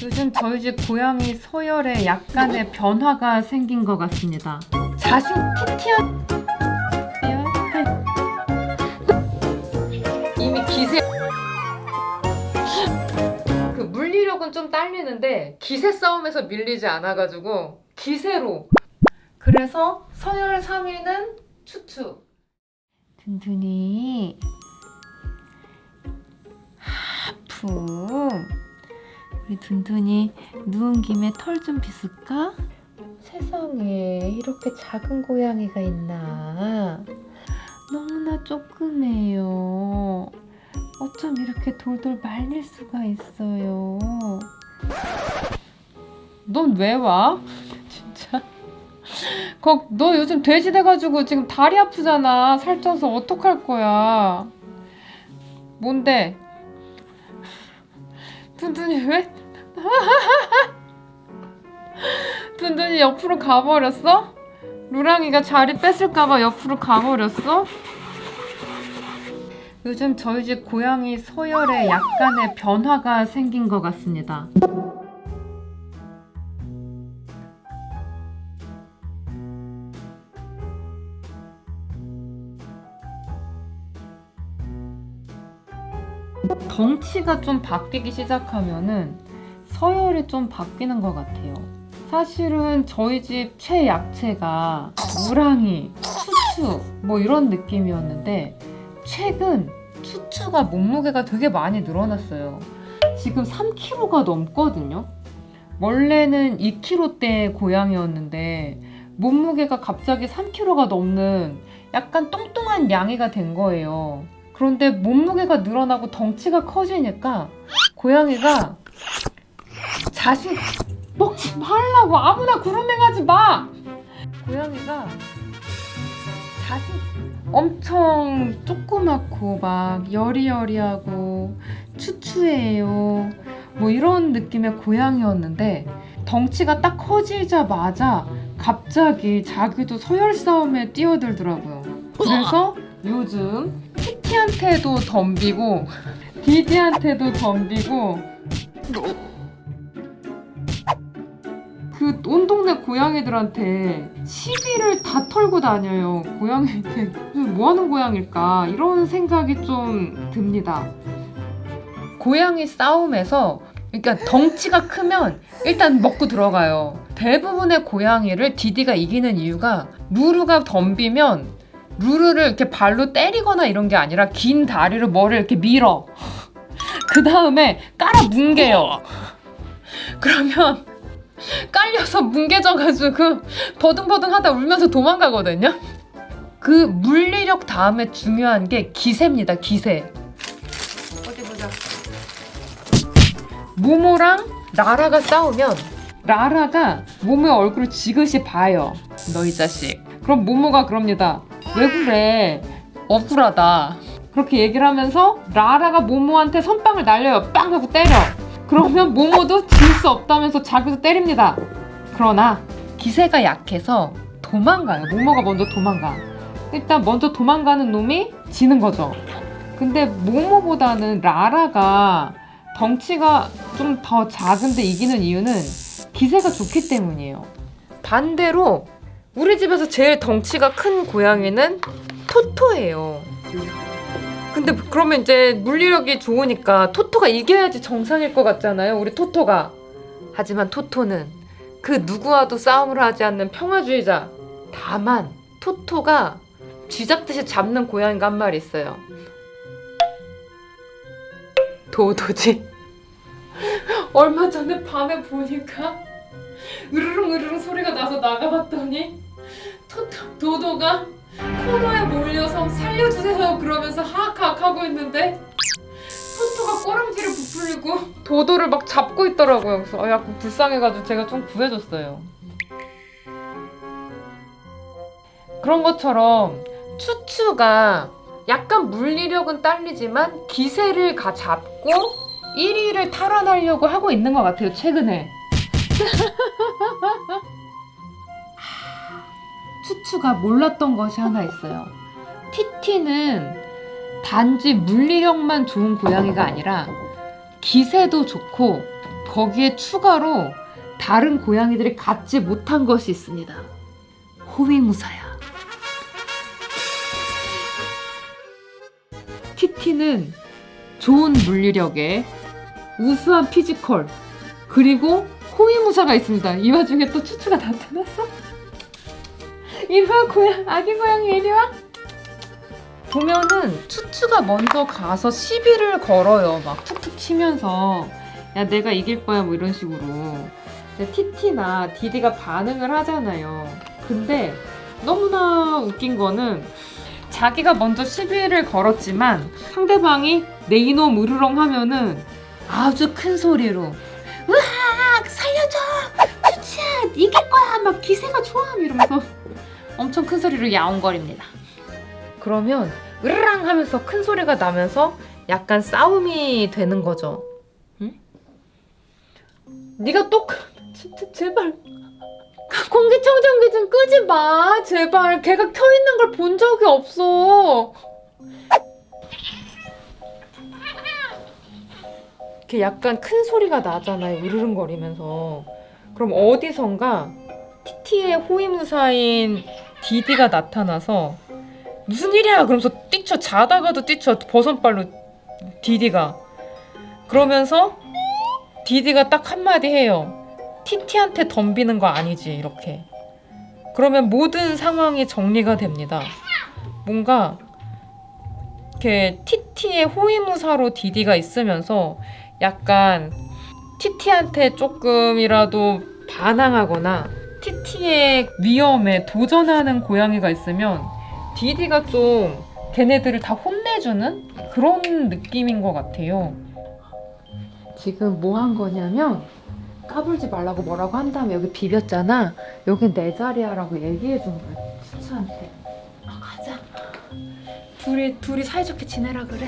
요즘 저희 집 고양이 서열에 약간의 변화가 생긴 것 같습니다. 자신 PT한 이미 기세 그 물리력은 좀 딸리는데 기세 싸움에서 밀리지 않아가지고 기세로. 그래서 서열 3위는 추추. 든든히 하품. 우리 든든히 누운 김에 털 좀 빗을까? 세상에 이렇게 작은 고양이가 있나? 너무나 조그매요. 어쩜 이렇게 돌돌 말릴 수가 있어요. 넌 왜 와? 진짜. 너 요즘 돼지 돼가지고 지금 다리 아프잖아. 살쪄서 어떡할 거야? 뭔데? 둔둔이 왜? 둔둔이 옆으로 가버렸어? 루랑이가 자리 뺏을까봐 옆으로 가버렸어? 요즘 저희 집 고양이 서열에 약간의 변화가 생긴 것 같습니다. 덩치가 좀 바뀌기 시작하면은 서열이 좀 바뀌는 것 같아요. 사실은 저희 집 최약체가 우랑이, 추추 뭐 이런 느낌이었는데 최근 추추가 몸무게가 되게 많이 늘어났어요. 지금 3kg가 넘거든요. 원래는 2kg대 고양이였는데 몸무게가 갑자기 3kg가 넘는 약간 뚱뚱한 양이가 된 거예요. 그런데 몸무게가 늘어나고 덩치가 커지니까 고양이가 자신 먹지 말라고, 아무나 그런 데 가지 마. 고양이가 자신 엄청 조그맣고 막 여리여리하고 추추해요. 뭐 이런 느낌의 고양이였는데 덩치가 딱 커지자마자 갑자기 자기도 서열 싸움에 뛰어들더라고요. 그래서 요즘 키티한테도 덤비고 디디한테도 덤비고 그 온 동네 고양이들한테 시비를 다 털고 다녀요. 고양이한테 뭐 하는 고양일까 이런 생각이 좀 듭니다. 고양이 싸움에서 그러니까 덩치가 크면 일단 먹고 들어가요. 대부분의 고양이를 디디가 이기는 이유가 루루가 덤비면 루루를 이렇게 발로 때리거나 이런 게 아니라 긴 다리로 머리를 이렇게 밀어. 그 다음에 깔아 뭉개요. 그러면 깔려서 뭉개져가지고 버둥버둥하다 울면서 도망가거든요. 그 물리력 다음에 중요한 게 기세입니다. 기세. 어디 보자. 모모랑 라라가 싸우면 라라가 모모의 얼굴을 지그시 봐요. 너 이 자식. 그럼 모모가 그럽니다. 왜 그래? 억울하다. 그렇게 얘기를 하면서 라라가 모모한테 선빵을 날려요. 빵 하고 때려. 그러면 모모도 질 수 없다면서 자기도 때립니다. 그러나 기세가 약해서 도망가요. 모모가 먼저 도망가. 일단 먼저 도망가는 놈이 지는 거죠. 근데 모모보다는 라라가 덩치가 좀 더 작은데 이기는 이유는 기세가 좋기 때문이에요. 반대로 우리 집에서 제일 덩치가 큰 고양이는 토토예요. 근데 그러면 이제 물리력이 좋으니까 토토가 이겨야지 정상일 것 같잖아요. 우리 토토가. 하지만 토토는 그 누구와도 싸움을 하지 않는 평화주의자. 다만 토토가 쥐잡듯이 잡는 고양이가 한 마리 있어요. 도도지. 얼마 전에 밤에 보니까 으르릉 소리가 나서 나가봤더니 도도가 코너에 몰려서 살려주세요 그러면서 하악하악 하고 있는데 토토가 꼬랑지를 부풀리고 도도를 막 잡고 있더라고요. 그래서 약간 불쌍해가지고 제가 좀 구해줬어요. 그런 것처럼 추추가 약간 물리력은 딸리지만 기세를 잡고 1위를 탈환하려고 하고 있는 것 같아요. 최근에. 추추가 몰랐던 것이 하나 있어요. 티티는 단지 물리력만 좋은 고양이가 아니라 기세도 좋고 거기에 추가로 다른 고양이들이 갖지 못한 것이 있습니다. 호위무사야. 티티는 좋은 물리력에 우수한 피지컬 그리고 호위무사가 있습니다. 이 와중에 또 추추가 나타났어? 이리와 아기 고양이 이리와. 보면은 추추가 먼저 가서 시비를 걸어요. 막 툭툭 치면서 야 내가 이길 거야 뭐 이런 식으로. 근데 티티나 디디가 반응을 하잖아요. 근데 너무나 웃긴 거는 자기가 먼저 시비를 걸었지만 상대방이 내 이놈 으르렁 하면은 아주 큰 소리로 으악 살려줘 추추야 이길 거야 막 기세가 좋아 이러면서 엄청 큰 소리로 야옹거립니다. 그러면 으르랑 하면서 큰 소리가 나면서 약간 싸움이 되는 거죠. 응? 네가 또 진짜 제발 공기청정기 좀 끄지 마 제발. 걔가 켜있는 걸 본 적이 없어. 이렇게 약간 큰 소리가 나잖아요. 으르릉거리면서. 그럼 어디선가 티티의 호위무사인 디디가 나타나서 무슨 일이야 그러면서 뛰쳐. 자다가도 뛰쳐 버선발로 디디가. 그러면서 디디가 딱 한마디 해요. 티티한테 덤비는 거 아니지 이렇게. 그러면 모든 상황이 정리가 됩니다. 뭔가 이렇게 티티의 호위무사로 디디가 있으면서 약간 티티한테 조금이라도 반항하거나 티티의 위험에 도전하는 고양이가 있으면 디디가 좀 걔네들을 다 혼내주는 그런 느낌인 것 같아요. 지금 뭐 한 거냐면 까불지 말라고 뭐라고 한 다음에 여기 비볐잖아. 여긴 내 자리야 라고 얘기해 준 거야 추추한테. 가자. 둘이 사이좋게 지내라 그래.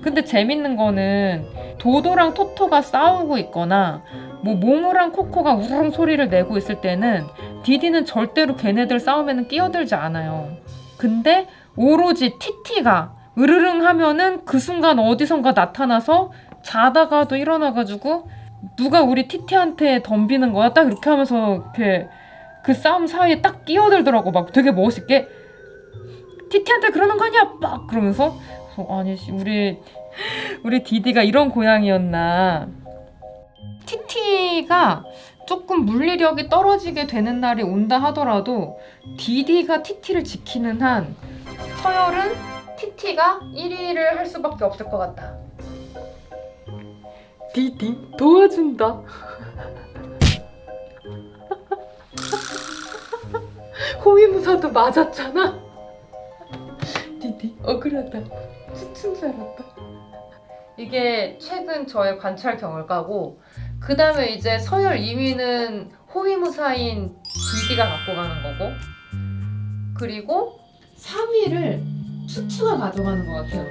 근데 재밌는 거는 도도랑 토토가 싸우고 있거나 뭐 모모랑 코코가 우르릉 소리를 내고 있을 때는 디디는 절대로 걔네들 싸움에는 끼어들지 않아요. 근데 오로지 티티가 으르릉 하면은 그 순간 어디선가 나타나서 자다가도 일어나가지고 누가 우리 티티한테 덤비는 거야? 딱 이렇게 하면서 이렇게 그 싸움 사이에 딱 끼어들더라고. 막 되게 멋있게 티티한테 그러는 거 아니야? 막 그러면서 아니 우리 디디가 이런 고양이였나. 티티가 조금 물리력이 떨어지게 되는 날이 온다 하더라도 디디가 티티를 지키는 한 서열은 티티가 1위를 할 수밖에 없을 것 같다. 디디 도와준다. 호위무사도 맞았잖아. 디디 억울하다. 추춘 줄 알았다. 이게 최근 저의 관찰 경을까고 그 다음에 이제 서열 2위는 호위무사인 디디가 갖고 가는 거고 그리고 3위를 추추가 가져가는 것 같아요.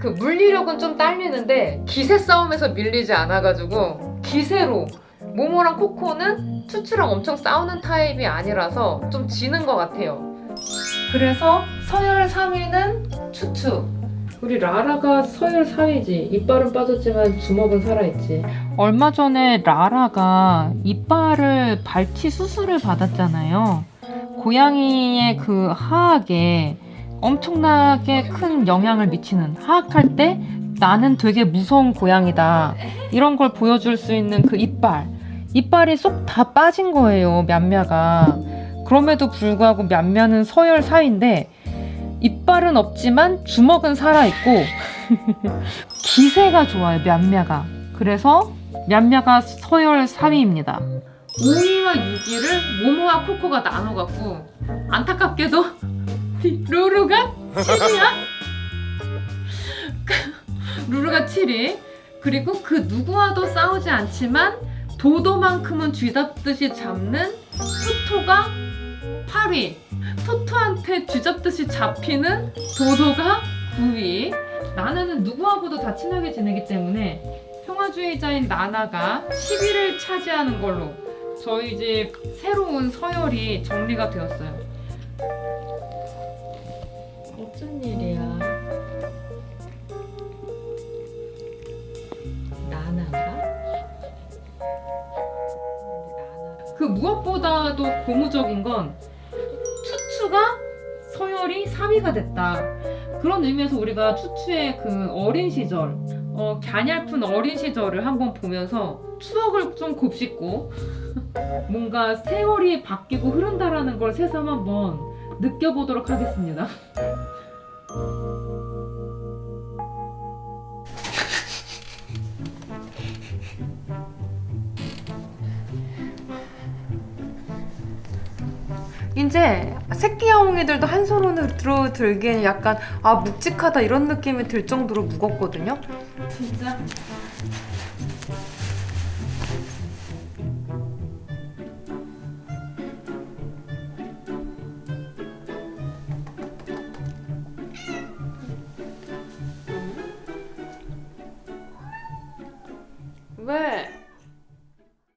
그 물리력은 좀 딸리는데 기세 싸움에서 밀리지 않아가지고 기세로 모모랑 코코는 추추랑 엄청 싸우는 타입이 아니라서 좀 지는 것 같아요. 그래서 서열 3위는 추추. 우리 라라가 서열 4위지. 이빨은 빠졌지만 주먹은 살아있지. 얼마 전에 라라가 이빨을 발치 수술을 받았잖아요. 고양이의 그 하악에 엄청나게 큰 영향을 미치는, 하악할 때 나는 되게 무서운 고양이다 이런 걸 보여줄 수 있는 그 이빨이 쏙 다 빠진 거예요. 냠냐가. 그럼에도 불구하고 냠냐는 서열 4위인데 이빨은 없지만 주먹은 살아있고 기세가 좋아요. 냠냐가. 그래서 냠냐가 서열 3위입니다 5위와 6위를 모모와 코코가 나눠갖고 안타깝게도 루루가 7위야? 루루가 7위. 그리고 그 누구와도 싸우지 않지만 도도만큼은 쥐잡듯이 잡는 토토가 8위. 토토한테 쥐잡듯이 잡히는 도도가 9위. 나나는 누구하고도 다 친하게 지내기 때문에 평화주의자인 나나가 10위를 차지하는 걸로 저희 집 새로운 서열이 정리가 되었어요. 어쩐 일이야. 무엇보다도 고무적인 건 추추가 서열이 3위가 됐다. 그런 의미에서 우리가 추추의 그 어린 시절, 갸냘픈 어린 시절을 한번 보면서 추억을 좀 곱씹고 뭔가 세월이 바뀌고 흐른다라는 걸 새삼 한번 느껴보도록 하겠습니다. 이제 새끼 야옹이들도 한 손으로 들기에는 약간 묵직하다 이런 느낌이 들 정도로 무겁거든요. 진짜. 왜?